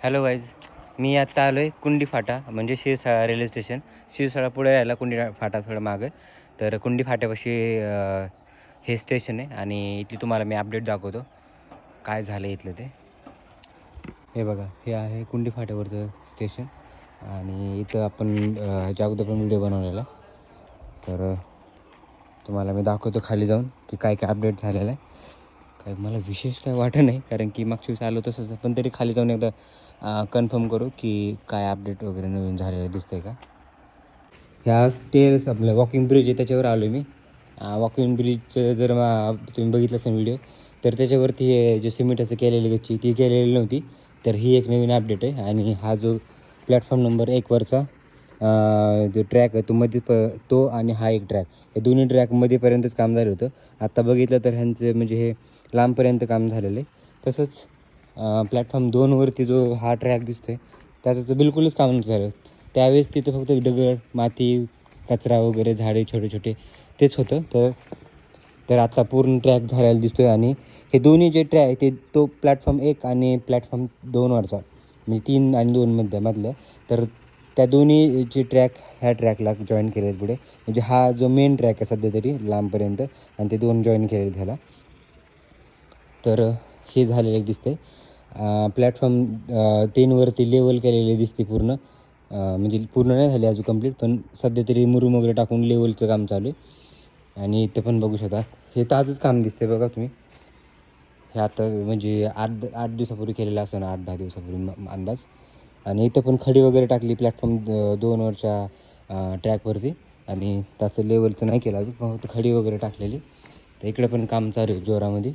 Hello guys, मी आत्ता आलो आहे कुंडी फाटा म्हणजे शिरसाळा रेल्वे स्टेशन. शिरसाळा पुढे राहिला, कुंडी फाटा थोडं मागं. तर कुंडी फाट्यापाशी हे स्टेशन आहे आणि इथली तुम्हाला मी अपडेट दाखवतो काय झालं इथलं ते. हे बघा, हे आहे कुंडी फाट्यावरचं स्टेशन आणि इथं आपण ह्याच्या अगोदर पण व्हिडिओ बनवलेला आहे. तर तुम्हाला मी दाखवतो खाली जाऊन की काय काय अपडेट झालेलं आहे. काय मला विशेष काय वाटत नाही, कारण की मागच्या वेळेस आलो तसंच, पण तरी खाली जाऊन एकदा कन्फर्म करू की काय अपडेट वगैरे नवीन झालेलं दिसतं आहे का. ह्या स्टेअर्स आपलं वॉकिंग ब्रिज आहे त्याच्यावर आलो आहे मी. वॉकिंग ब्रिजचं जर तुम्ही बघितलं असेल व्हिडिओ, तर त्याच्यावरती हे जे सिमेंटाचं केलेली गच्ची ती केलेली नव्हती. तर ही एक नवीन अपडेट आहे. आणि हा जो प्लॅटफॉर्म नंबर 1वरचा जो ट्रॅक आहे तो मध्ये तो आणि हा एक ट्रॅक, हे दोन्ही ट्रॅकमध्येपर्यंतच काम झालं होतं. आत्ता बघितलं तर ह्यांचं म्हणजे हे लांबपर्यंत काम झालेलं आहे. तसंच प्लॅटफॉर्म 2वरती जो हा ट्रॅक दिसतो आहे त्याचं तर बिलकुलच काम नव्हतं झालं. त्यावेळेस तिथं फक्त दगड, माती, कचरा वगैरे, झाडे छोटे छोटे तेच होतं. तर आता पूर्ण ट्रॅक झालेला दिसतो आहे. आणि हे दोन्ही जे ट्रॅक ते तो प्लॅटफॉर्म 1 आणि प्लॅटफॉर्म 2वरचा म्हणजे 3 आणि 2 मधलं, तर त्या दोन्हीचे ट्रॅक ह्या ट्रॅकला जॉईन केले पुढे. म्हणजे हा जो मेन ट्रॅक आहे सध्या तरी लांबपर्यंत, आणि ते 2 जॉईन केलेले त्याला. तर हे झालेलं दिसते. प्लॅटफॉर्म 3वरती लेवल केलेले दिसते पूर्ण, म्हणजे पूर्ण नाही झाले अजून कंप्लीट, पण सध्या तरी मुरुम वगैरे टाकून लेवलचं काम चालू आहे. आणि इथं पण बघू शकता, हे ताजंच काम दिसते बघा तुम्ही. हे आता म्हणजे 8 दिवसापूर्वी केलेलं असं ना, 8-10 दिवसापूर्वी अंदाज. आणि इथं पण खडी वगैरे टाकली प्लॅटफॉर्म 2वरच्या ट्रॅकवरती. आणि त्याचं लेवलचं नाही केलं अजून, फक्त खडी वगैरे टाकलेली. तर इकडे पण काम चालू आहे जोरामध्ये.